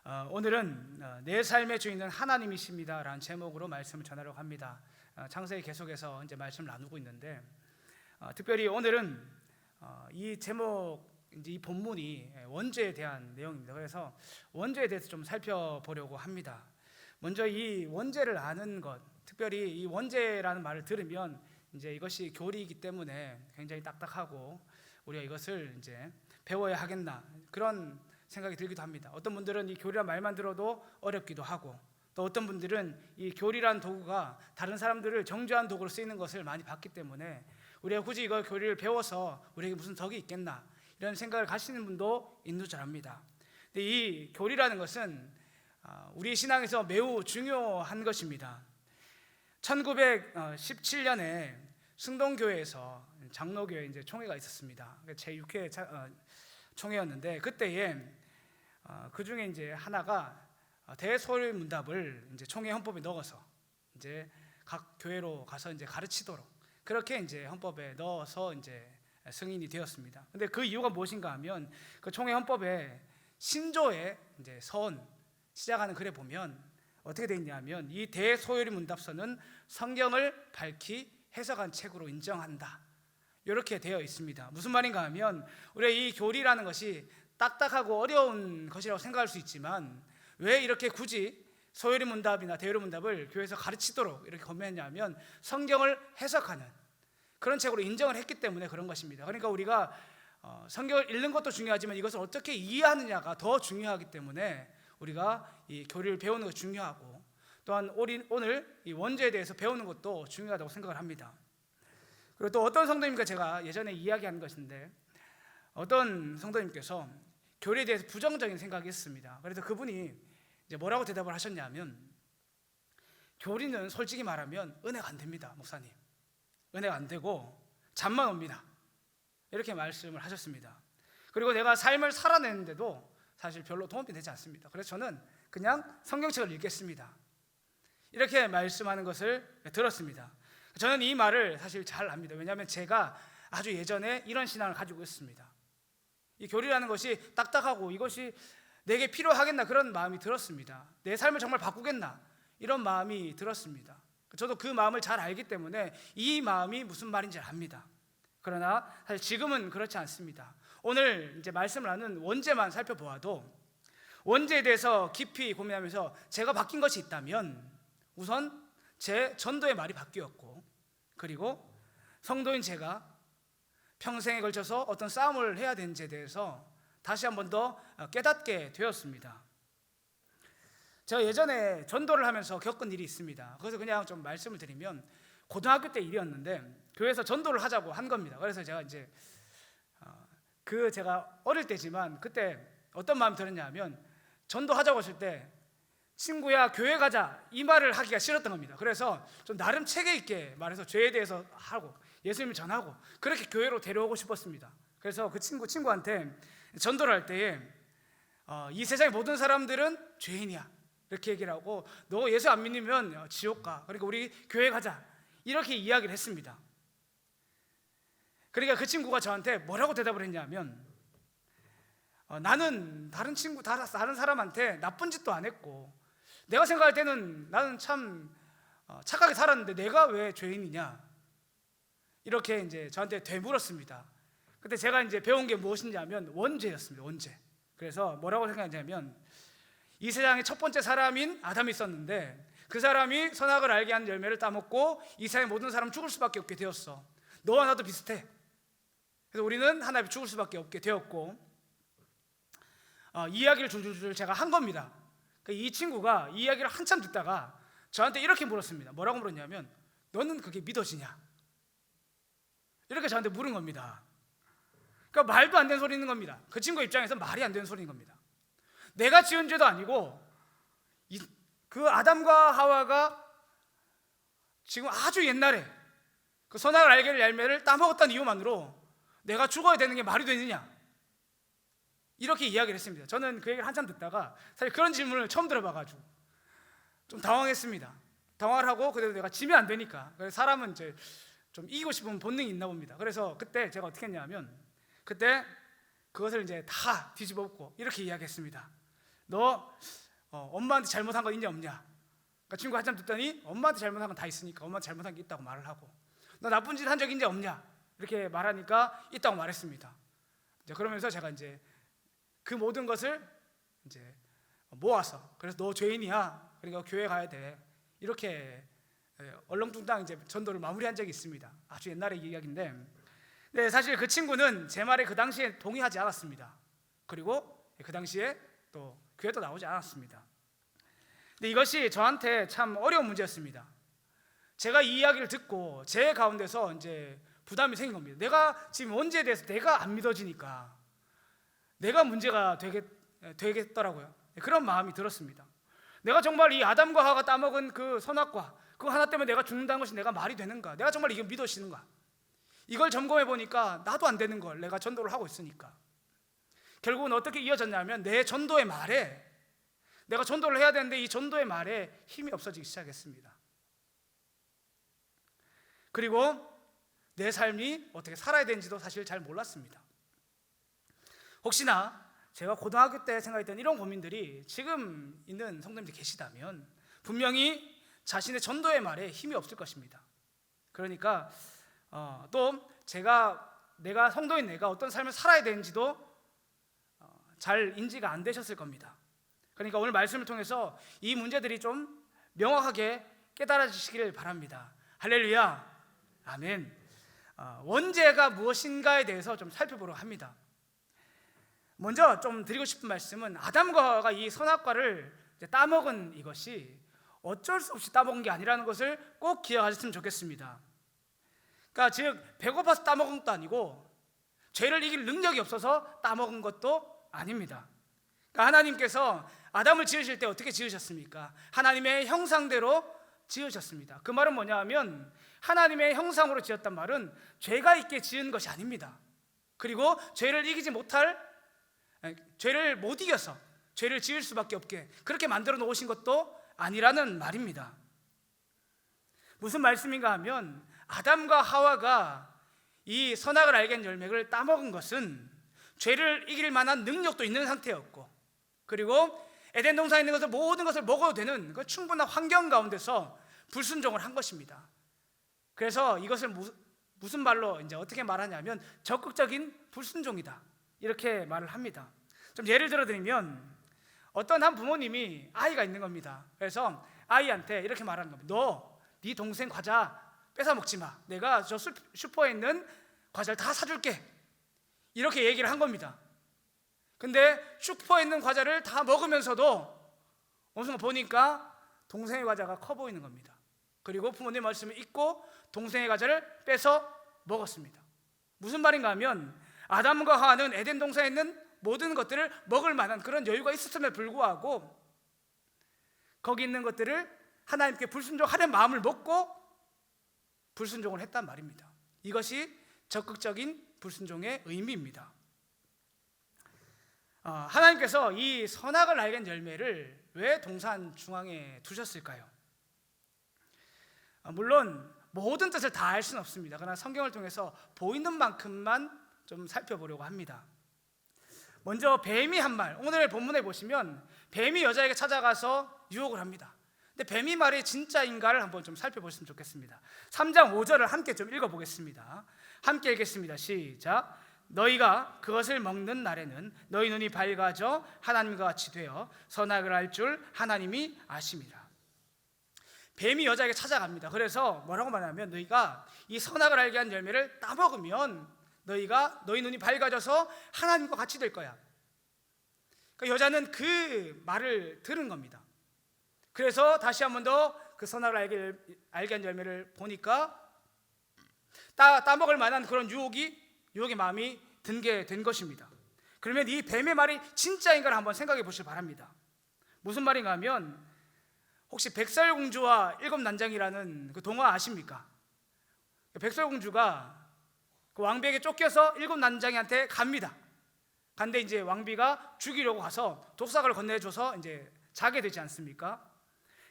오늘은 내 삶의 주인은 하나님이십니다라는 제목으로 말씀을 전하려고 합니다. 창세기 계속해서 이제 말씀을 나누고 있는데 특별히 오늘은 이 제목 이제 이 본문이 원죄에 대한 내용입니다. 그래서 원죄에 대해서 좀 살펴보려고 합니다. 먼저 이 원죄를 아는 것, 특별히 이 원죄라는 말을 들으면 이제 이것이 교리이기 때문에 굉장히 딱딱하고 우리가 이것을 이제 배워야 하겠나 그런 생각이 들기도 합니다. 어떤 분들은 이 교리란 말만 들어도 어렵기도 하고, 또 어떤 분들은 이 교리란 도구가 다른 사람들을 정죄한 도구로 쓰이는 것을 많이 봤기 때문에 우리가 굳이 이거 교리를 배워서 우리에게 무슨 덕이 있겠나 이런 생각을 가시는 분도 있는 줄 압니다. 근데 이 교리라는 것은 우리 신앙에서 매우 중요한 것입니다. 1917년에 승동교회에서 장로교회 이제 총회가 있었습니다. 제6회 총회였는데 그때에 그 중에 이제 하나가 대소요리 문답을 이제 총회 헌법에 넣어서 이제 각 교회로 가서 이제 가르치도록 그렇게 이제 헌법에 넣어서 이제 승인이 되었습니다. 근데 그 이유가 무엇인가 하면 그 총회 헌법에 신조의 이제 선 시작하는 글에 보면 어떻게 되어 있냐면 이 대소요리 문답서는 성경을 밝히 해석한 책으로 인정한다. 이렇게 되어 있습니다. 무슨 말인가 하면 우리가 이 교리라는 것이 딱딱하고 어려운 것이라고 생각할 수 있지만 왜 이렇게 굳이 소요리 문답이나 대요리 문답을 교회에서 가르치도록 이렇게 권면했냐면 성경을 해석하는 그런 책으로 인정을 했기 때문에 그런 것입니다. 그러니까 우리가 성경을 읽는 것도 중요하지만 이것을 어떻게 이해하느냐가 더 중요하기 때문에 우리가 이 교리를 배우는 것이 중요하고 또한 오늘 이 원죄에 대해서 배우는 것도 중요하다고 생각을 합니다. 그리고 또 어떤 성도님과 제가 예전에 이야기한 것인데 어떤 성도님께서 교리에 대해서 부정적인 생각이 있습니다. 그래서 그분이 이제 뭐라고 대답을 하셨냐면 교리는 솔직히 말하면 은혜가 안 됩니다, 목사님. 은혜가 안 되고 잠만 옵니다. 이렇게 말씀을 하셨습니다. 그리고 내가 삶을 살아내는데도 사실 별로 도움이 되지 않습니다. 그래서 저는 그냥 성경책을 읽겠습니다. 이렇게 말씀하는 것을 들었습니다. 저는 이 말을 사실 잘 압니다. 왜냐하면 제가 아주 예전에 이런 신앙을 가지고 있습니다. 이 교리라는 것이 딱딱하고 이것이 내게 필요하겠나 그런 마음이 들었습니다. 내 삶을 정말 바꾸겠나 이런 마음이 들었습니다. 저도 그 마음을 잘 알기 때문에 이 마음이 무슨 말인지 압니다. 그러나 사실 지금은 그렇지 않습니다. 오늘 이제 말씀을 나눈 원죄만 살펴보아도 원죄에 대해서 깊이 고민하면서 제가 바뀐 것이 있다면 우선 제 전도의 말이 바뀌었고 그리고 성도인 제가 평생에 걸쳐서 어떤 싸움을 해야 되는지에 대해서 다시 한 번 더 깨닫게 되었습니다. 제가 예전에 전도를 하면서 겪은 일이 있습니다. 그래서 그냥 좀 말씀을 드리면 고등학교 때 일이었는데 교회에서 전도를 하자고 한 겁니다. 그래서 제가 이제 제가 어릴 때지만 그때 어떤 마음이 들었냐면 전도하자고 했을 때 친구야 교회 가자 이 말을 하기가 싫었던 겁니다. 그래서 좀 나름 체계 있게 말해서 죄에 대해서 하고 예수님을 전하고 그렇게 교회로 데려오고 싶었습니다. 그래서 그 친구한테 전도를 할 때에 이 세상의 모든 사람들은 죄인이야 이렇게 얘기를 하고 너 예수 안 믿으면 지옥 가. 그러니까 우리 교회 가자 이렇게 이야기를 했습니다. 그러니까 그 친구가 저한테 뭐라고 대답을 했냐면 나는 다른 사람한테 나쁜 짓도 안 했고 내가 생각할 때는 나는 참 착하게 살았는데 내가 왜 죄인이냐 이렇게 이제 저한테 되물었습니다. 그때 제가 이제 배운 게 무엇이냐면 원죄였습니다. 원죄. 그래서 뭐라고 생각하냐면 이 세상에 첫 번째 사람인 아담이 있었는데 그 사람이 선악을 알게 한 열매를 따먹고 이 세상의 모든 사람 죽을 수밖에 없게 되었어. 너와 나도 비슷해. 그래서 우리는 하나님 죽을 수밖에 없게 되었고 이야기를 줄줄줄 제가 한 겁니다. 이 친구가 이 이야기를 한참 듣다가 저한테 이렇게 물었습니다. 뭐라고 물었냐면 너는 그게 믿어지냐? 이렇게 저한테 물은 겁니다. 그러니까 말도 안 되는 소리 있는 겁니다. 그 친구 입장에서 말이 안 되는 소리인 겁니다. 내가 지은 죄도 아니고 그 아담과 하와가 지금 아주 옛날에 그 선악을 알게 될 열매를 따먹었다는 이유만으로 내가 죽어야 되는 게 말이 되느냐 이렇게 이야기를 했습니다. 저는 그 얘기를 한참 듣다가 사실 그런 질문을 처음 들어봐가지고 좀 당황했습니다. 당황을 하고 그래도 내가 지면 안 되니까 그래서 사람은 이제 좀 이기고 싶은 본능이 있나 봅니다. 그래서 그때 제가 어떻게 했냐면 그때 그것을 이제 다 뒤집어 엎고 이렇게 이야기했습니다. 너 엄마한테 잘못한 거 있냐 없냐? 그러니까 친구가 한참 듣더니 엄마한테 잘못한 건 다 있으니까 엄마한테 잘못한 게 있다고 말을 하고, 너 나쁜 짓 한 적 있냐 없냐? 이렇게 말하니까 있다고 말했습니다. 이제 그러면서 제가 이제 그 모든 것을 이제 모아서, 그래서 너 죄인이야, 그러니까 교회 가야 돼, 이렇게 얼렁뚱땅 이제 전도를 마무리한 적이 있습니다. 아주 옛날의 이야기인데, 네, 사실 그 친구는 제 말에 그 당시에 동의하지 않았습니다. 그리고 그 당시에 또 교회도 나오지 않았습니다. 근데 이것이 저한테 참 어려운 문제였습니다. 제가 이 이야기를 듣고 제 가운데서 이제 부담이 생긴 겁니다. 내가 지금 원죄에 대해서 내가 안 믿어지니까 내가 문제가 되겠더라고요. 그런 마음이 들었습니다. 내가 정말 이 아담과 하와가 따먹은 그 선악과 그거 하나 때문에 내가 죽는다는 것이 내가 말이 되는가? 내가 정말 이게 믿어지는가? 이걸 점검해 보니까 나도 안 되는 걸 내가 전도를 하고 있으니까 결국은 어떻게 이어졌냐면 내 전도의 말에, 내가 전도를 해야 되는데 이 전도의 말에 힘이 없어지기 시작했습니다. 그리고 내 삶이 어떻게 살아야 되는지도 사실 잘 몰랐습니다. 혹시나 제가 고등학교 때 생각했던 이런 고민들이 지금 있는 성도님들이 계시다면 분명히 자신의 전도의 말에 힘이 없을 것입니다. 그러니까 또 내가 성도인 내가 어떤 삶을 살아야 되는지도 잘 인지가 안 되셨을 겁니다. 그러니까 오늘 말씀을 통해서 이 문제들이 좀 명확하게 깨달아지시기를 바랍니다. 할렐루야, 아멘. 원죄가 무엇인가에 대해서 좀 살펴보려고 합니다. 먼저 좀 드리고 싶은 말씀은 아담과 하와가 이 선악과를 따먹은 이것이 어쩔 수 없이 따먹은 게 아니라는 것을 꼭 기억하셨으면 좋겠습니다. 그러니까 즉 배고파서 따먹은 것도 아니고 죄를 이길 능력이 없어서 따먹은 것도 아닙니다. 그러니까 하나님께서 아담을 지으실 때 어떻게 지으셨습니까? 하나님의 형상대로 지으셨습니다. 그 말은 뭐냐 하면 하나님의 형상으로 지었단 말은 죄가 있게 지은 것이 아닙니다. 그리고 죄를 못 이겨서 죄를 지을 수밖에 없게 그렇게 만들어 놓으신 것도 아니라는 말입니다. 무슨 말씀인가 하면 아담과 하와가 이 선악을 알게 된 열매를 따먹은 것은 죄를 이길 만한 능력도 있는 상태였고, 그리고 에덴 동산에 있는 모든 것을 먹어도 되는 그 충분한 환경 가운데서 불순종을 한 것입니다. 그래서 이것을 무슨 말로 이제 어떻게 말하냐면 적극적인 불순종이다, 이렇게 말을 합니다. 좀 예를 들어 드리면 어떤 한 부모님이 아이가 있는 겁니다. 그래서 아이한테 이렇게 말하는 겁니다. 너 네 동생 과자 뺏어 먹지 마. 내가 저 슈퍼에 있는 과자를 다 사줄게. 이렇게 얘기를 한 겁니다. 근데 슈퍼에 있는 과자를 다 먹으면서도 어느 순간 보니까 동생의 과자가 커 보이는 겁니다. 그리고 부모님의 말씀을 잊고 동생의 과자를 뺏어 먹었습니다. 무슨 말인가 하면 아담과 하와는 에덴 동산에 있는 모든 것들을 먹을 만한 그런 여유가 있었음에 불구하고 거기 있는 것들을 하나님께 불순종하려는 마음을 먹고 불순종을 했단 말입니다. 이것이 적극적인 불순종의 의미입니다. 하나님께서 이 선악을 알게 된 열매를 왜 동산 중앙에 두셨을까요? 물론 모든 뜻을 다 알 수는 없습니다. 그러나 성경을 통해서 보이는 만큼만 좀 살펴보려고 합니다. 먼저 뱀이 한 말, 오늘 본문에 보시면 뱀이 여자에게 찾아가서 유혹을 합니다. 근데 뱀이 말이 진짜인가를 한번 좀 살펴보시면 좋겠습니다. 3장 5절을 함께 좀 읽어보겠습니다. 함께 읽겠습니다. 시작. 너희가 그것을 먹는 날에는 너희 눈이 밝아져 하나님과 같이 되어 선악을 알 줄 하나님이 아심이라. 뱀이 여자에게 찾아갑니다. 그래서 뭐라고 말하냐면 너희가 이 선악을 알게 한 열매를 따먹으면 너희 눈이 밝아져서 하나님과 같이 될 거야. 그러니까 여자는 그 말을 들은 겁니다. 그래서 다시 한 번 더 그 선악을 알게 한 열매를 보니까 따먹을 만한 그런 유혹의 마음이 든게 된 것입니다. 그러면 이 뱀의 말이 진짜인가를 한번 생각해 보시기 바랍니다. 무슨 말인가 하면 혹시 백설공주와 일곱 난장이라는 그 동화 아십니까? 백설공주가 그 왕비에게 쫓겨서 일곱 난장이한테 갑니다. 근데 이제 왕비가 죽이려고 가서 독삭을 건네줘서 이제 자게 되지 않습니까?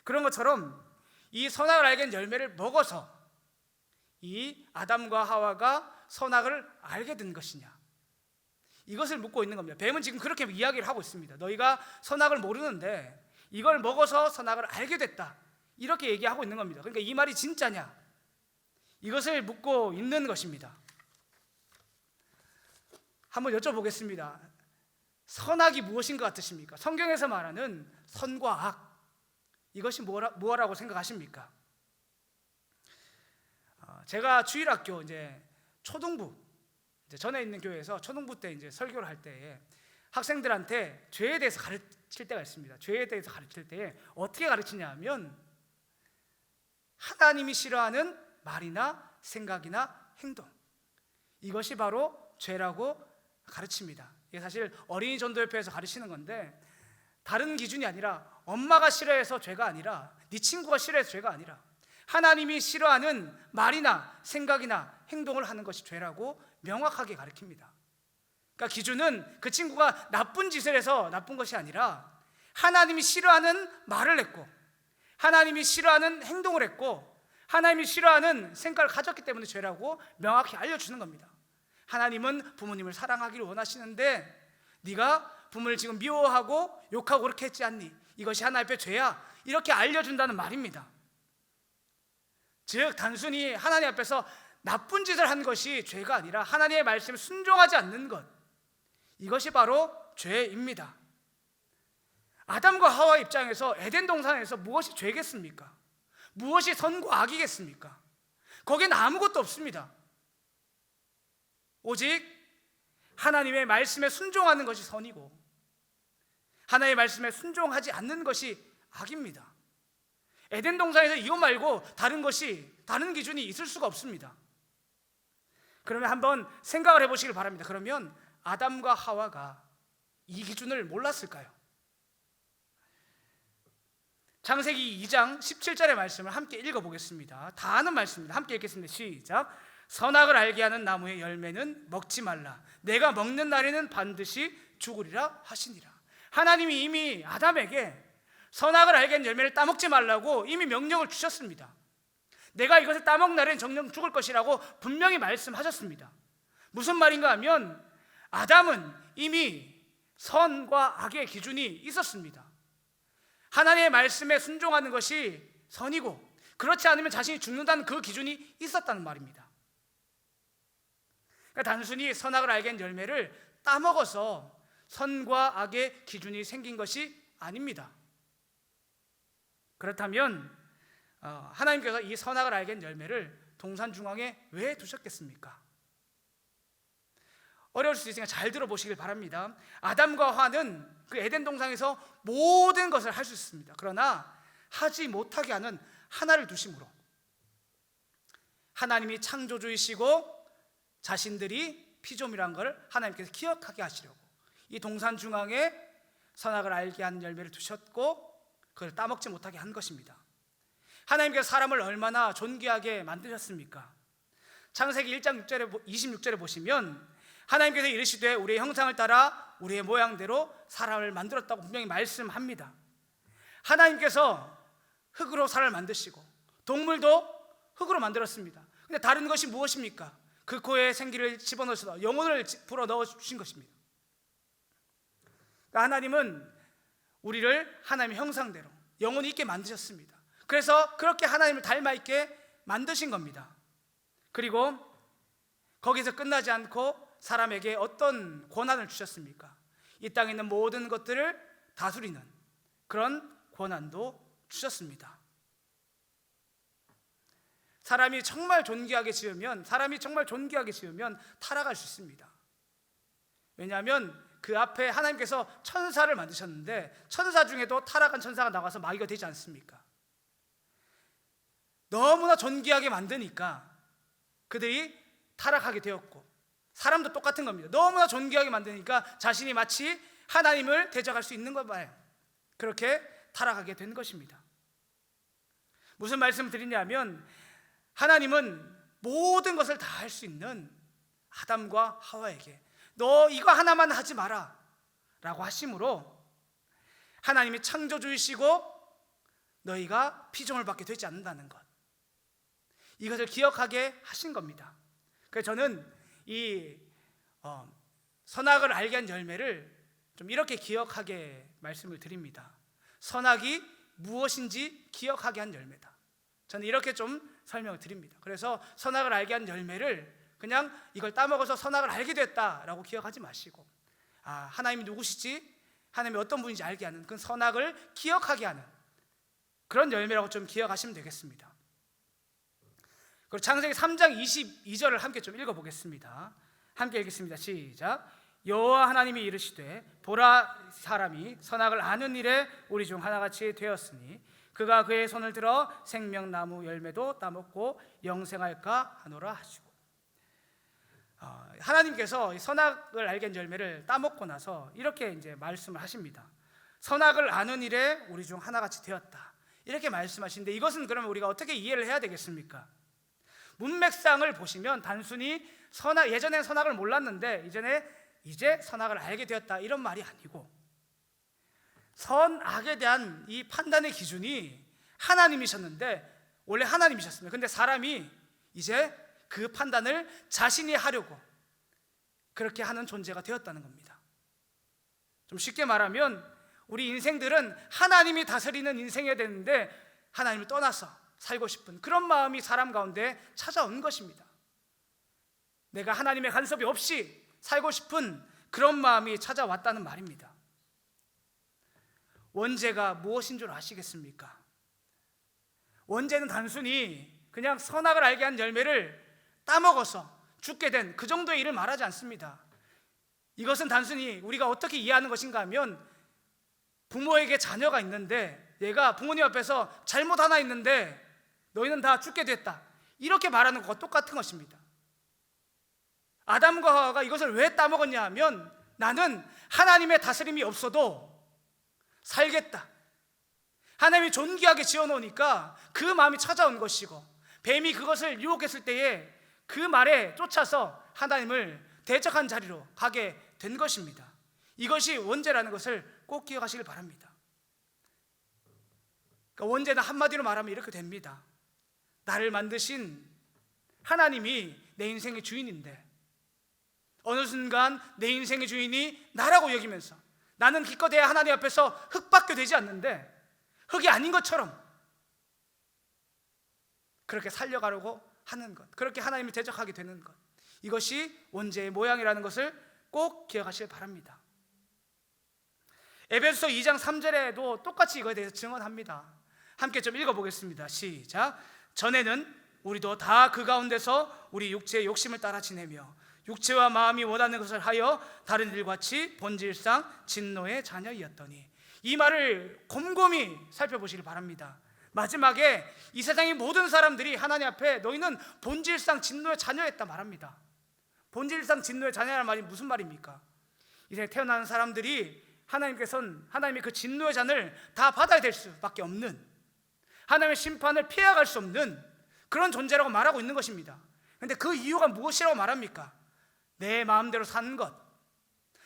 그런 것처럼 이 선악을 알게 된 열매를 먹어서 이 아담과 하와가 선악을 알게 된 것이냐, 이것을 묻고 있는 겁니다. 뱀은 지금 그렇게 이야기를 하고 있습니다. 너희가 선악을 모르는데 이걸 먹어서 선악을 알게 됐다, 이렇게 얘기하고 있는 겁니다. 그러니까 이 말이 진짜냐, 이것을 묻고 있는 것입니다. 한번 여쭤보겠습니다. 선악이 무엇인 것 같으십니까? 성경에서 말하는 선과 악, 이것이 뭐라고 생각하십니까? 제가 주일학교 이제 초등부, 이제 전에 있는 교회에서 초등부 때 이제 설교를 할 때에 학생들한테 죄에 대해서 가르칠 때가 있습니다. 죄에 대해서 가르칠 때에 어떻게 가르치냐 하면 하나님이 싫어하는 말이나 생각이나 행동, 이것이 바로 죄라고 가르칩니다. 이게 사실 어린이 전도협회에서 가르치는 건데, 다른 기준이 아니라 엄마가 싫어해서 죄가 아니라, 네 친구가 싫어해서 죄가 아니라 하나님이 싫어하는 말이나 생각이나 행동을 하는 것이 죄라고 명확하게 가르칩니다. 그러니까 기준은 그 친구가 나쁜 짓을 해서 나쁜 것이 아니라 하나님이 싫어하는 말을 했고, 하나님이 싫어하는 행동을 했고, 하나님이 싫어하는 생각을 가졌기 때문에 죄라고 명확히 알려주는 겁니다. 하나님은 부모님을 사랑하기를 원하시는데 네가 부모를 지금 미워하고 욕하고 그렇게 했지 않니? 이것이 하나님 앞에 죄야, 이렇게 알려준다는 말입니다. 즉 단순히 하나님 앞에서 나쁜 짓을 한 것이 죄가 아니라 하나님의 말씀에 순종하지 않는 것, 이것이 바로 죄입니다. 아담과 하와 입장에서 에덴 동산에서 무엇이 죄겠습니까? 무엇이 선과 악이겠습니까? 거기엔 아무것도 없습니다. 오직 하나님의 말씀에 순종하는 것이 선이고 하나님의 말씀에 순종하지 않는 것이 악입니다. 에덴 동산에서 이것 말고 다른 기준이 있을 수가 없습니다. 그러면 한번 생각을 해보시길 바랍니다. 그러면 아담과 하와가 이 기준을 몰랐을까요? 창세기 2장 17절의 말씀을 함께 읽어보겠습니다. 다 아는 말씀입니다. 함께 읽겠습니다. 시작. 선악을 알게 하는 나무의 열매는 먹지 말라. 내가 먹는 날에는 반드시 죽으리라 하시니라. 하나님이 이미 아담에게 선악을 알게 하는 열매를 따먹지 말라고 이미 명령을 주셨습니다. 내가 이것을 따먹는 날엔 정녕 죽을 것이라고 분명히 말씀하셨습니다. 무슨 말인가 하면 아담은 이미 선과 악의 기준이 있었습니다. 하나님의 말씀에 순종하는 것이 선이고 그렇지 않으면 자신이 죽는다는 그 기준이 있었다는 말입니다. 그러니까 단순히 선악을 알게 한 열매를 따먹어서 선과 악의 기준이 생긴 것이 아닙니다. 그렇다면 하나님께서 이 선악을 알게 한 열매를 동산 중앙에 왜 두셨겠습니까? 어려울 수 있으니까 잘 들어보시길 바랍니다. 아담과 하와는 그 에덴 동산에서 모든 것을 할 수 있습니다. 그러나 하지 못하게 하는 하나를 두심으로 하나님이 창조주이시고 자신들이 피조물이라는 걸 하나님께서 기억하게 하시려고 이 동산 중앙에 선악을 알게 하는 열매를 두셨고 그걸 따먹지 못하게 한 것입니다. 하나님께서 사람을 얼마나 존귀하게 만드셨습니까? 창세기 1장 26절에 보시면 하나님께서 이르시되 우리의 형상을 따라 우리의 모양대로 사람을 만들었다고 분명히 말씀합니다. 하나님께서 흙으로 사람을 만드시고 동물도 흙으로 만들었습니다. 근데 다른 것이 무엇입니까? 그 코에 생기를 집어넣으셔서 영혼을 불어 넣어 주신 것입니다. 그러니까 하나님은 우리를 하나님의 형상대로 영혼이 있게 만드셨습니다. 그래서 그렇게 하나님을 닮아 있게 만드신 겁니다. 그리고 거기서 끝나지 않고 사람에게 어떤 권한을 주셨습니까? 이 땅에 있는 모든 것들을 다스리는 그런 권한도 주셨습니다. 사람이 정말 존귀하게 지으면 타락할 수 있습니다. 왜냐하면 그 앞에 하나님께서 천사를 만드셨는데 천사 중에도 타락한 천사가 나와서 마귀가 되지 않습니까? 너무나 존귀하게 만드니까 그들이 타락하게 되었고 사람도 똑같은 겁니다. 너무나 존귀하게 만드니까 자신이 마치 하나님을 대적할 수 있는 것 봐요. 그렇게 타락하게 된 것입니다. 무슨 말씀을 드리냐면 하나님은 모든 것을 다 할 수 있는 아담과 하와에게 너 이거 하나만 하지 마라 라고 하심으로 하나님이 창조주이시고 너희가 피조물 밖에 되지 않는다는 것, 이것을 기억하게 하신 겁니다. 그래서 저는 이 선악을 알게 한 열매를 좀 이렇게 기억하게 말씀을 드립니다. 선악이 무엇인지 기억하게 한 열매다. 저는 이렇게 좀 설명을 드립니다. 그래서 선악을 알게 한 열매를 그냥 이걸 따먹어서 선악을 알게 됐다라고 기억하지 마시고, 하나님이 누구시지? 하나님이 어떤 분인지 알게 하는, 그 선악을 기억하게 하는 그런 열매라고 좀 기억하시면 되겠습니다. 그리고 창세기 3장 22절을 함께 좀 읽어보겠습니다. 함께 읽겠습니다. 시작. 여호와 하나님이 이르시되 보라, 사람이 선악을 아는 일에 우리 중 하나같이 되었으니 그가 그의 손을 들어 생명나무 열매도 따먹고 영생할까 하노라 하시고, 하나님께서 선악을 알게 한 열매를 따먹고 나서 이렇게 이제 말씀을 하십니다. 선악을 아는 일에 우리 중 하나같이 되었다, 이렇게 말씀하시는데, 이것은 그러면 우리가 어떻게 이해를 해야 되겠습니까? 문맥상을 보시면 단순히 예전엔 선악을 몰랐는데 이제 선악을 알게 되었다, 이런 말이 아니고, 선악에 대한 이 판단의 기준이 하나님이셨는데, 원래 하나님이셨습니다. 근데 사람이 이제 그 판단을 자신이 하려고 그렇게 하는 존재가 되었다는 겁니다. 좀 쉽게 말하면 우리 인생들은 하나님이 다스리는 인생이어야 되는데 하나님을 떠나서 살고 싶은 그런 마음이 사람 가운데 찾아온 것입니다. 내가 하나님의 간섭이 없이 살고 싶은 그런 마음이 찾아왔다는 말입니다. 원죄가 무엇인 줄 아시겠습니까? 원죄는 단순히 그냥 선악을 알게 한 열매를 따먹어서 죽게 된 그 정도의 일을 말하지 않습니다. 이것은 단순히 우리가 어떻게 이해하는 것인가 하면, 부모에게 자녀가 있는데 얘가 부모님 앞에서 잘못 하나 있는데 너희는 다 죽게 됐다, 이렇게 말하는 것과 똑같은 것입니다. 아담과 하와가 이것을 왜 따먹었냐 하면, 나는 하나님의 다스림이 없어도 살겠다, 하나님이 존귀하게 지어놓으니까 그 마음이 찾아온 것이고, 뱀이 그것을 유혹했을 때에 그 말에 쫓아서 하나님을 대적한 자리로 가게 된 것입니다. 이것이 원죄라는 것을 꼭 기억하시길 바랍니다. 그러니까 원죄는 한마디로 말하면 이렇게 됩니다. 나를 만드신 하나님이 내 인생의 주인인데 어느 순간 내 인생의 주인이 나라고 여기면서 나는 기껏해야 하나님 앞에서 흙밖에 되지 않는데 흙이 아닌 것처럼 그렇게 살려가려고 하는 것, 그렇게 하나님을 대적하게 되는 것, 이것이 원죄의 모양이라는 것을 꼭 기억하시길 바랍니다. 에베소서 2장 3절에도 똑같이 이거에 대해서 증언합니다. 함께 좀 읽어보겠습니다. 시작. 전에는 우리도 다 그 가운데서 우리 육체의 욕심을 따라 지내며 육체와 마음이 원하는 것을 하여 다른 일같이 본질상 진노의 자녀이었더니, 이 말을 곰곰이 살펴보시길 바랍니다. 마지막에 이 세상의 모든 사람들이 하나님 앞에 너희는 본질상 진노의 자녀였다 말합니다. 본질상 진노의 자녀라는 말이 무슨 말입니까? 이제 태어나는 사람들이 하나님께서는 하나님의 그 진노의 잔을 다 받아야 될 수밖에 없는, 하나님의 심판을 피해갈 수 없는 그런 존재라고 말하고 있는 것입니다. 그런데 그 이유가 무엇이라고 말합니까? 내 마음대로 사는 것,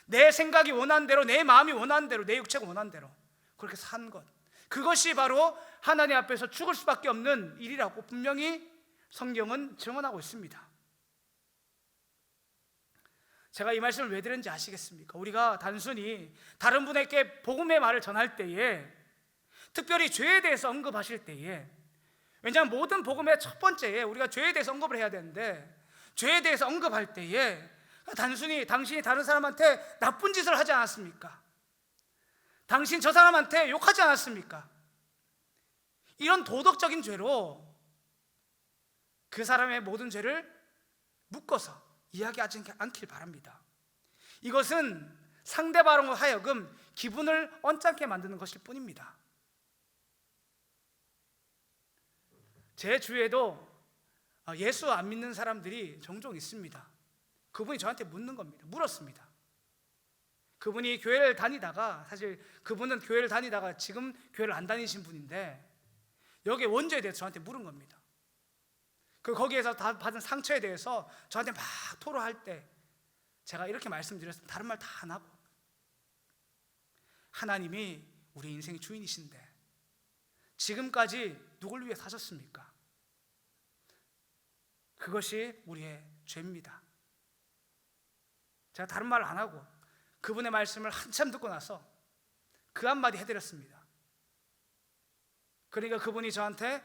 내 생각이 원하는 대로, 내 마음이 원하는 대로, 내 육체가 원하는 대로 그렇게 사는 것, 그것이 바로 하나님 앞에서 죽을 수밖에 없는 일이라고 분명히 성경은 증언하고 있습니다. 제가 이 말씀을 왜 드렸는지 아시겠습니까? 우리가 단순히 다른 분에게 복음의 말을 전할 때에, 특별히 죄에 대해서 언급하실 때에, 왜냐하면 모든 복음의 첫 번째에 우리가 죄에 대해서 언급을 해야 되는데, 죄에 대해서 언급할 때에 단순히 당신이 다른 사람한테 나쁜 짓을 하지 않았습니까? 당신 저 사람한테 욕하지 않았습니까? 이런 도덕적인 죄로 그 사람의 모든 죄를 묶어서 이야기하지 않길 바랍니다. 이것은 상대방으로 하여금 기분을 언짢게 만드는 것일 뿐입니다. 제 주위에도 예수 안 믿는 사람들이 종종 있습니다. 그분이 저한테 묻는 겁니다. 물었습니다. 그분이 교회를 다니다가, 사실 그분은 교회를 다니다가 지금 교회를 안 다니신 분인데, 여기에 원죄에 대해서 저한테 물은 겁니다. 거기에서 다 받은 상처에 대해서 저한테 막 토로할 때 제가 이렇게 말씀드렸습니다. 다른 말 다 안 하고, 하나님이 우리 인생의 주인이신데 지금까지 누굴 위해 사셨습니까? 그것이 우리의 죄입니다. 제가 다른 말을 안 하고 그분의 말씀을 한참 듣고 나서 그 한마디 해드렸습니다. 그러니까 그분이 저한테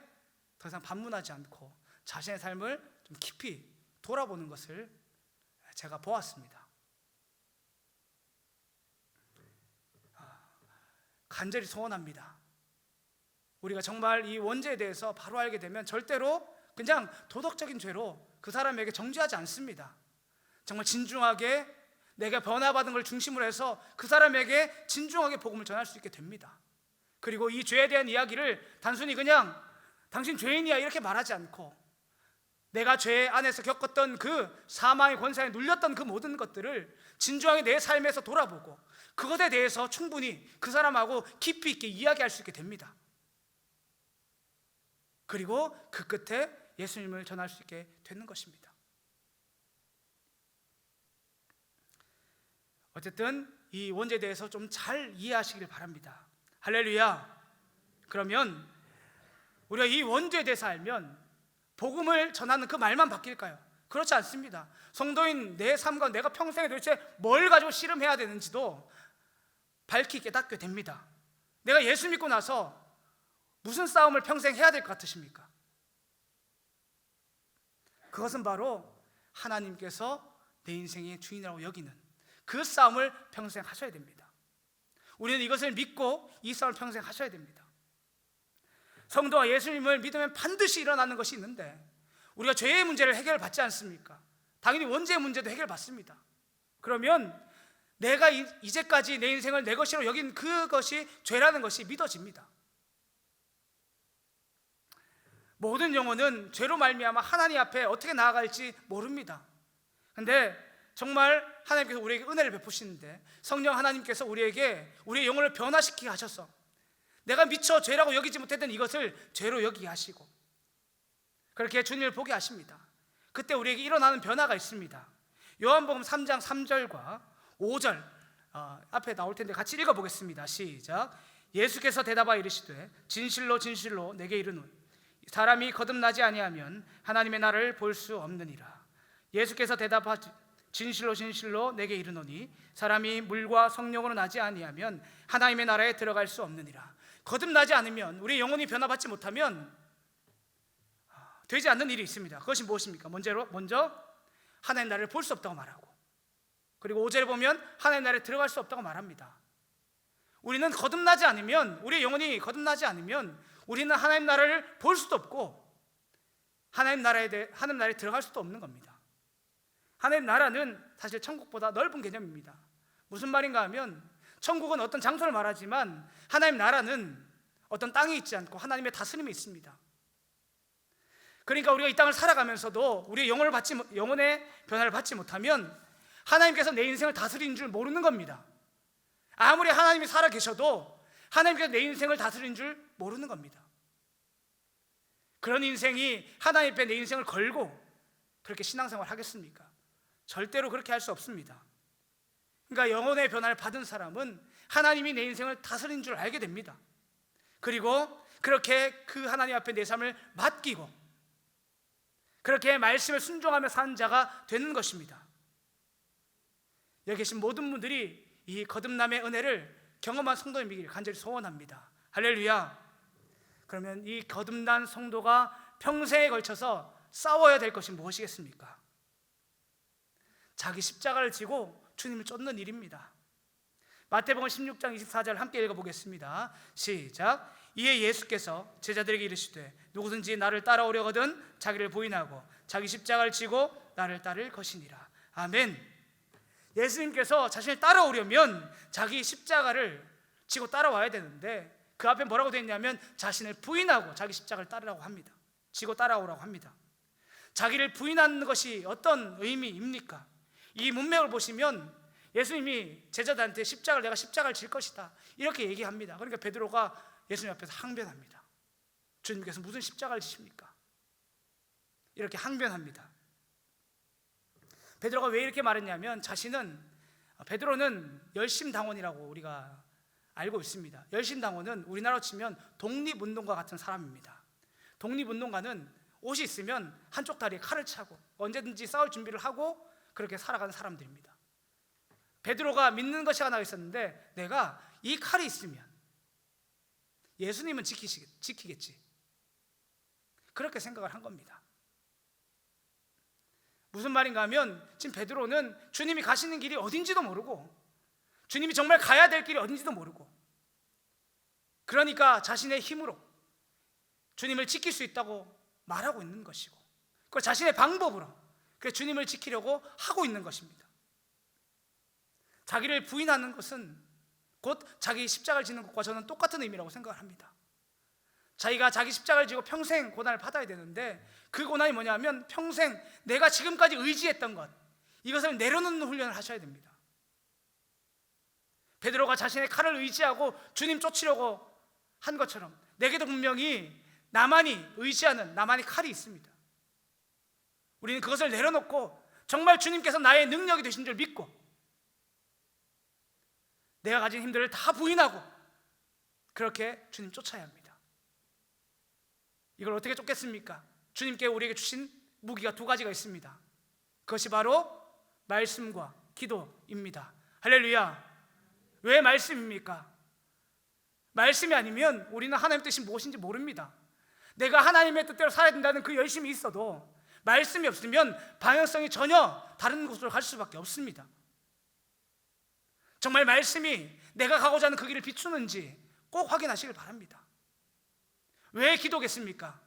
더 이상 반문하지 않고 자신의 삶을 좀 깊이 돌아보는 것을 제가 보았습니다. 간절히 소원합니다. 우리가 정말 이 원죄에 대해서 바로 알게 되면 절대로 그냥 도덕적인 죄로 그 사람에게 정죄하지 않습니다. 정말 진중하게 내가 변화받은 걸 중심으로 해서 그 사람에게 진중하게 복음을 전할 수 있게 됩니다. 그리고 이 죄에 대한 이야기를 단순히 그냥 당신 죄인이야 이렇게 말하지 않고 내가 죄 안에서 겪었던 그 사망의 권세에 눌렸던 그 모든 것들을 진중하게 내 삶에서 돌아보고 그것에 대해서 충분히 그 사람하고 깊이 있게 이야기할 수 있게 됩니다. 그리고 그 끝에 예수님을 전할 수 있게 되는 것입니다. 어쨌든 이 원죄에 대해서 좀 잘 이해하시길 바랍니다. 할렐루야. 그러면 우리가 이 원죄에 대해서 알면 복음을 전하는 그 말만 바뀔까요? 그렇지 않습니다. 성도인 내 삶과 내가 평생에 도대체 뭘 가지고 씨름해야 되는지도 밝히 깨닫게 됩니다. 내가 예수 믿고 나서 무슨 싸움을 평생 해야 될 것 같으십니까? 그것은 바로 하나님께서 내 인생의 주인이라고 여기는 그 싸움을 평생 하셔야 됩니다. 우리는 이것을 믿고 이 싸움을 평생 하셔야 됩니다. 성도가 예수님을 믿으면 반드시 일어나는 것이 있는데 우리가 죄의 문제를 해결받지 않습니까? 당연히 원죄의 문제도 해결받습니다. 그러면 내가 이제까지 내 인생을 내 것이로 여긴 그것이 죄라는 것이 믿어집니다. 모든 영혼은 죄로 말미암아 하나님 앞에 어떻게 나아갈지 모릅니다. 근데 정말 하나님께서 우리에게 은혜를 베푸시는데 성령 하나님께서 우리에게 우리의 영혼을 변화시키게 하셔서 내가 미처 죄라고 여기지 못했던 이것을 죄로 여기게 하시고 그렇게 주님을 보게 하십니다. 그때 우리에게 일어나는 변화가 있습니다. 요한복음 3장 3절과 5절 앞에 나올 텐데 같이 읽어보겠습니다. 시작. 예수께서 대답하여 이르시되 진실로 진실로 내게 이르노니 사람이 거듭나지 아니하면 하나님의 나라를 볼 수 없느니라. 예수께서 대답하지 진실로 진실로 내게 이르노니 사람이 물과 성령으로 나지 아니하면 하나님의 나라에 들어갈 수 없느니라. 거듭나지 않으면 우리 영혼이 변화받지 못하면 되지 않는 일이 있습니다. 그것이 무엇입니까? 먼저 하나님의 나라를 볼 수 없다고 말하고 그리고 5절에 보면 하나님의 나라에 들어갈 수 없다고 말합니다. 우리는 거듭나지 않으면 우리의 영혼이 거듭나지 않으면 우리는 하나님 나라를 볼 수도 없고 하나님 나라에 들어갈 수도 없는 겁니다. 하나님 나라는 사실 천국보다 넓은 개념입니다. 무슨 말인가 하면 천국은 어떤 장소를 말하지만 하나님 나라는 어떤 땅이 있지 않고 하나님의 다스림이 있습니다. 그러니까 우리가 이 땅을 살아가면서도 우리의 영혼의 변화를 받지 못하면 하나님께서 내 인생을 다스리는 줄 모르는 겁니다. 아무리 하나님이 살아 계셔도 하나님께서 내 인생을 다스리는 줄 모르는 겁니다. 그런 인생이 하나님 앞에 내 인생을 걸고 그렇게 신앙생활을 하겠습니까? 절대로 그렇게 할 수 없습니다. 그러니까 영혼의 변화를 받은 사람은 하나님이 내 인생을 다스리는 줄 알게 됩니다. 그리고 그렇게 그 하나님 앞에 내 삶을 맡기고 그렇게 말씀을 순종하며 사는 자가 되는 것입니다. 여기 계신 모든 분들이 이 거듭남의 은혜를 경험한 성도님이길 간절히 소원합니다. 할렐루야. 그러면 이 거듭난 성도가 평생에 걸쳐서 싸워야 될 것이 무엇이겠습니까? 자기 십자가를 지고 주님을 쫓는 일입니다. 마태복음 16장 24절 함께 읽어보겠습니다. 시작. 이에 예수께서 제자들에게 이르시되 누구든지 나를 따라오려거든 자기를 부인하고 자기 십자가를 지고 나를 따를 것이니라. 아멘. 예수님께서 자신을 따라오려면 자기 십자가를 지고 따라와야 되는데 그 앞에 뭐라고 되어 있냐면 자신을 부인하고 자기 십자가를 따르라고 합니다. 지고 따라오라고 합니다. 자기를 부인하는 것이 어떤 의미입니까? 이 문맥을 보시면 예수님이 제자들한테 내가 십자가를 질 것이다 이렇게 얘기합니다. 그러니까 베드로가 예수님 앞에서 항변합니다. 주님께서 무슨 십자가를 지십니까? 이렇게 항변합니다. 베드로가 왜 이렇게 말했냐면 베드로는 열심당원이라고 우리가 알고 있습니다. 열심당원은 우리나라로 치면 독립운동가 같은 사람입니다. 독립운동가는 옷이 있으면 한쪽 다리에 칼을 차고 언제든지 싸울 준비를 하고 그렇게 살아가는 사람들입니다. 베드로가 믿는 것이 하나 있었는데, 내가 이 칼이 있으면 예수님은 지키겠지, 그렇게 생각을 한 겁니다. 무슨 말인가 하면, 지금 베드로는 주님이 가시는 길이 어딘지도 모르고, 주님이 정말 가야 될 길이 어딘지도 모르고, 그러니까 자신의 힘으로 주님을 지킬 수 있다고 말하고 있는 것이고, 그 자신의 방법으로 그 주님을 지키려고 하고 있는 것입니다. 자기를 부인하는 것은 곧 자기 십자가를 지는 것과 저는 똑같은 의미라고 생각을 합니다. 자기가 자기 십자가를 지고 평생 고난을 받아야 되는데, 그 고난이 뭐냐면 평생 내가 지금까지 의지했던 것, 이것을 내려놓는 훈련을 하셔야 됩니다. 베드로가 자신의 칼을 의지하고 주님 쫓으려고 한 것처럼, 내게도 분명히 나만이 의지하는 나만의 칼이 있습니다. 우리는 그것을 내려놓고 정말 주님께서 나의 능력이 되신 줄 믿고, 내가 가진 힘들을 다 부인하고 그렇게 주님 쫓아야 합니다. 이걸 어떻게 쫓겠습니까? 주님께 우리에게 주신 무기가 두 가지가 있습니다. 그것이 바로 말씀과 기도입니다. 할렐루야. 왜 말씀입니까? 말씀이 아니면 우리는 하나님의 뜻이 무엇인지 모릅니다. 내가 하나님의 뜻대로 살아야 된다는 그 열심이 있어도 말씀이 없으면 방향성이 전혀 다른 곳으로 갈 수밖에 없습니다. 정말 말씀이 내가 가고자 하는 그 길을 비추는지 꼭 확인하시길 바랍니다. 왜 기도겠습니까?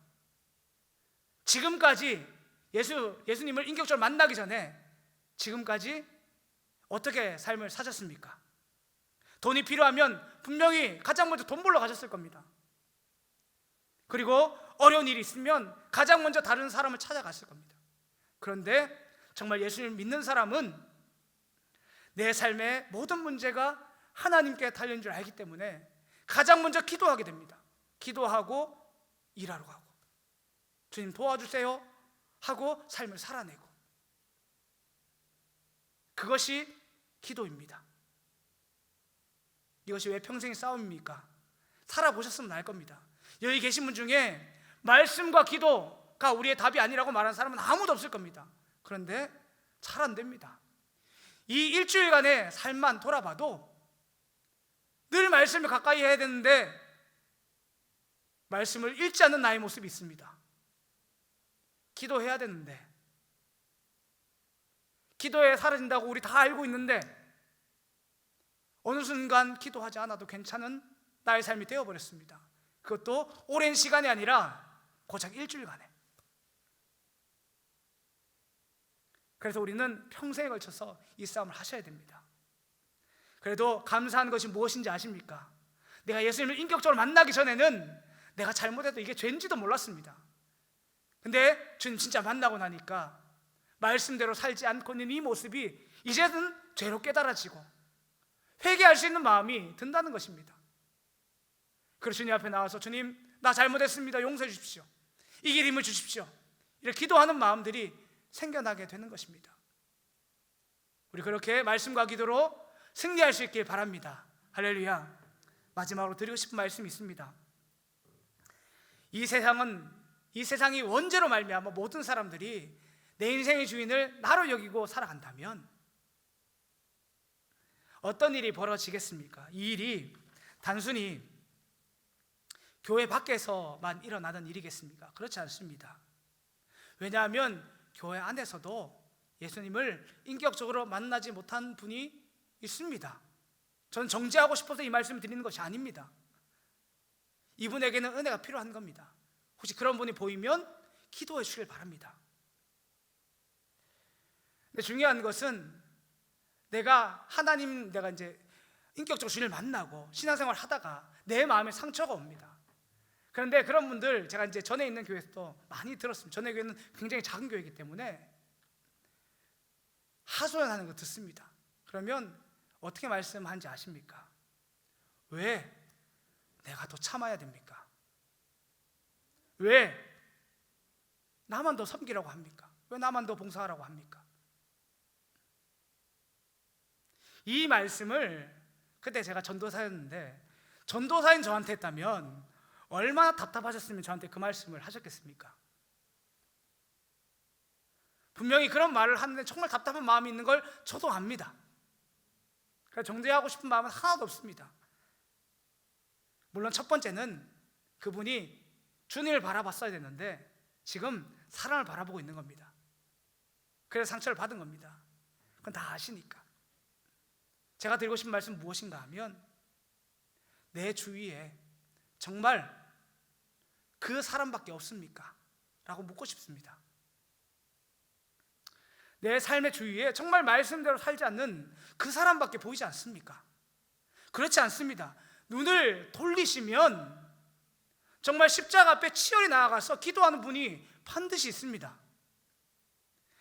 지금까지 예수님을 인격적으로 만나기 전에 지금까지 어떻게 삶을 사셨습니까? 돈이 필요하면 분명히 가장 먼저 돈 벌러 가셨을 겁니다. 그리고 어려운 일이 있으면 가장 먼저 다른 사람을 찾아갔을 겁니다. 그런데 정말 예수님을 믿는 사람은 내 삶의 모든 문제가 하나님께 달린 줄 알기 때문에 가장 먼저 기도하게 됩니다. 기도하고 일하러 가고, 주님 도와주세요 하고 삶을 살아내고, 그것이 기도입니다. 이것이 왜 평생의 싸움입니까? 살아보셨으면 알 겁니다. 여기 계신 분 중에 말씀과 기도가 우리의 답이 아니라고 말하는 사람은 아무도 없을 겁니다. 그런데 잘 안 됩니다. 이 일주일간의 삶만 돌아봐도 늘 말씀을 가까이 해야 되는데 말씀을 읽지 않는 나의 모습이 있습니다. 기도해야 되는데, 기도에 사라진다고 우리 다 알고 있는데 어느 순간 기도하지 않아도 괜찮은 나의 삶이 되어버렸습니다. 그것도 오랜 시간이 아니라 고작 일주일간에. 그래서 우리는 평생에 걸쳐서 이 싸움을 하셔야 됩니다. 그래도 감사한 것이 무엇인지 아십니까? 내가 예수님을 인격적으로 만나기 전에는 내가 잘못해도 이게 죄인지도 몰랐습니다. 근데 주님 진짜 만나고 나니까 말씀대로 살지 않고 있는 이 모습이 이제는 죄로 깨달아지고 회개할 수 있는 마음이 든다는 것입니다. 그래서 주님 앞에 나와서 주님, 나 잘못했습니다, 용서해 주십시오, 이 길 힘을 주십시오, 이렇게 기도하는 마음들이 생겨나게 되는 것입니다. 우리 그렇게 말씀과 기도로 승리할 수 있길 바랍니다. 할렐루야. 마지막으로 드리고 싶은 말씀이 있습니다. 이 세상이 원죄로 말미암아 모든 사람들이 내 인생의 주인을 나로 여기고 살아간다면 어떤 일이 벌어지겠습니까? 이 일이 단순히 교회 밖에서만 일어나는 일이겠습니까? 그렇지 않습니다. 왜냐하면 교회 안에서도 예수님을 인격적으로 만나지 못한 분이 있습니다. 저는 정죄하고 싶어서 이 말씀을 드리는 것이 아닙니다. 이분에게는 은혜가 필요한 겁니다. 혹시 그런 분이 보이면 기도해 주시길 바랍니다. 근데 중요한 것은 내가 이제 인격적으로 주님을 만나고 신앙생활을 하다가 내 마음에 상처가 옵니다. 그런데 그런 분들, 제가 이제 전에 있는 교회에서도 많이 들었습니다. 전에 교회는 굉장히 작은 교회이기 때문에 하소연하는 거 듣습니다. 그러면 어떻게 말씀하는지 아십니까? 왜 내가 더 참아야 됩니까? 왜 나만 더 섬기라고 합니까? 왜 나만 더 봉사하라고 합니까? 이 말씀을 그때 제가 전도사였는데, 전도사인 저한테 했다면 얼마나 답답하셨으면 저한테 그 말씀을 하셨겠습니까? 분명히 그런 말을 하는데 정말 답답한 마음이 있는 걸 저도 압니다. 그래서 정죄하고 싶은 마음은 하나도 없습니다. 물론 첫 번째는 그분이 주님을 바라봤어야 되는데 지금 사람을 바라보고 있는 겁니다. 그래서 상처를 받은 겁니다. 그건 다 아시니까. 제가 드리고 싶은 말씀 무엇인가 하면 내 주위에 정말 그 사람밖에 없습니까? 라고 묻고 싶습니다. 내 삶의 주위에 정말 말씀대로 살지 않는 그 사람밖에 보이지 않습니까? 그렇지 않습니다. 눈을 돌리시면 정말 십자가 앞에 치열히 나아가서 기도하는 분이 반드시 있습니다.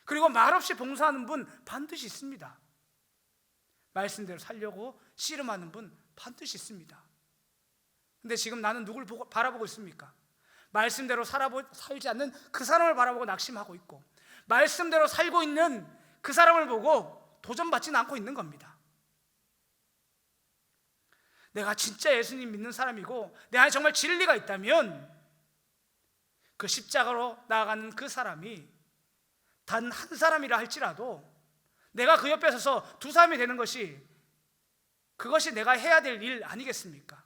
그리고 말없이 봉사하는 분 반드시 있습니다. 말씀대로 살려고 씨름하는 분 반드시 있습니다. 근데 지금 나는 누굴 바라보고 있습니까? 말씀대로 살지 않는 그 사람을 바라보고 낙심하고 있고, 말씀대로 살고 있는 그 사람을 보고 도전받지는 않고 있는 겁니다. 내가 진짜 예수님 믿는 사람이고 내 안에 정말 진리가 있다면 그 십자가로 나아가는 그 사람이 단 한 사람이라 할지라도 내가 그 옆에 서서 두 사람이 되는 그것이 내가 해야 될 일 아니겠습니까?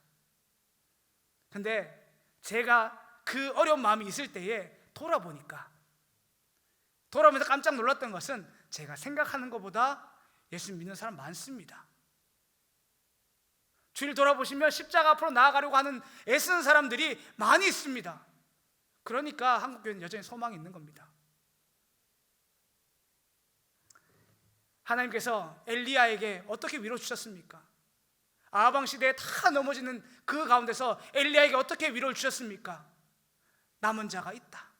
근데 제가 그 어려운 마음이 있을 때에 돌아보면서 깜짝 놀랐던 것은 제가 생각하는 것보다 예수 믿는 사람 많습니다. 주위를 돌아보시면 십자가 앞으로 나아가려고 하는 애쓰는 사람들이 많이 있습니다. 그러니까 한국교회는 여전히 소망이 있는 겁니다. 하나님께서 엘리야에게 어떻게 위로 주셨습니까? 아하방 시대에 다 넘어지는 그 가운데서 엘리야에게 어떻게 위로를 주셨습니까? 남은 자가 있다.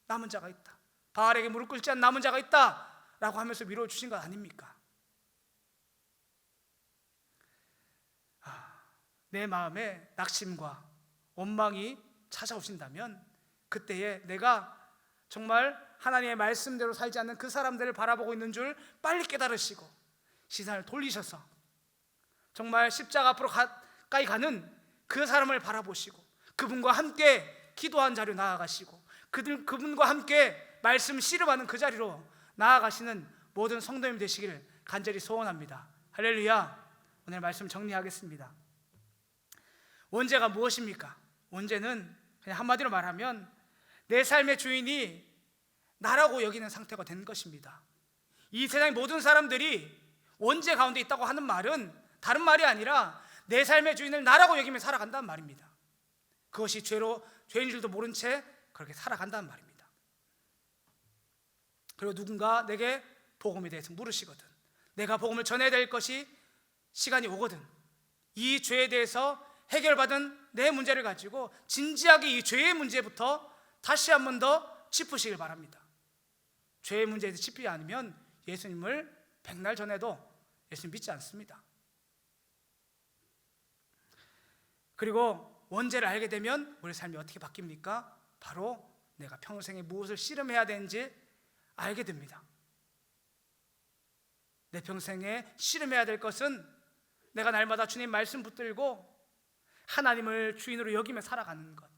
남은 자가 있다. 바알에게 무릎 꿇지 않은 남은 자가 있다 라고 하면서 위로를 주신 것 아닙니까? 내 마음에 낙심과 원망이 찾아오신다면 그때에 내가 정말 하나님의 말씀대로 살지 않는 그 사람들을 바라보고 있는 줄 빨리 깨달으시고 시선을 돌리셔서 정말 십자가 앞으로 가까이 가는 그 사람을 바라보시고 그분과 함께 기도한 자리로 나아가시고 그분과 함께 말씀 씨름하는 그 자리로 나아가시는 모든 성도님 되시기를 간절히 소원합니다. 할렐루야. 오늘 말씀 정리하겠습니다. 원죄가 무엇입니까? 원죄는 그냥 한마디로 말하면 내 삶의 주인이 나라고 여기는 상태가 된 것입니다. 이 세상의 모든 사람들이 원죄 가운데 있다고 하는 말은 다른 말이 아니라 내 삶의 주인을 나라고 여기며 살아간다는 말입니다. 그것이 죄인 줄도 모른 채 그렇게 살아간다는 말입니다. 그리고 누군가 내게 복음에 대해서 물으시거든, 내가 복음을 전해야 될 것이 시간이 오거든, 이 죄에 대해서 해결받은 내 문제를 가지고 진지하게 이 죄의 문제부터 다시 한 번 더 짚으시길 바랍니다. 죄의 문제에 대해서 짚지 않으면 예수님을 백날 전해도 예수님 믿지 않습니다. 그리고 원죄를 알게 되면 우리 삶이 어떻게 바뀝니까? 바로 내가 평생에 무엇을 씨름해야 되는지 알게 됩니다. 내 평생에 씨름해야 될 것은 내가 날마다 주님 말씀 붙들고 하나님을 주인으로 여기며 살아가는 것,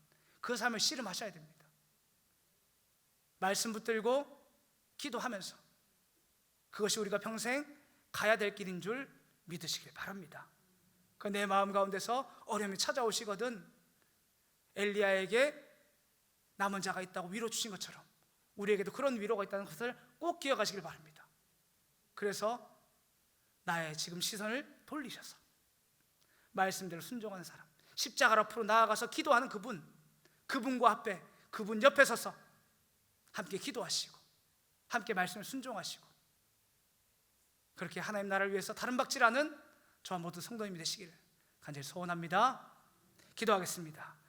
그 삶을 씨름하셔야 됩니다. 말씀 붙들고 기도하면서 그것이 우리가 평생 가야 될 길인 줄 믿으시길 바랍니다. 그 내 마음 가운데서 어려움이 찾아오시거든 엘리야에게 남은 자가 있다고 위로 주신 것처럼 우리에게도 그런 위로가 있다는 것을 꼭 기억하시길 바랍니다. 그래서 나의 지금 시선을 돌리셔서 말씀대로 순종하는 사람, 십자가 앞으로 나아가서 기도하는 그분과 앞에 그분 옆에 서서 함께 기도하시고 함께 말씀을 순종하시고 그렇게 하나님 나라를 위해서 다른 박질하는 저와 모든 성도님이 되시기를 간절히 소원합니다. 기도하겠습니다.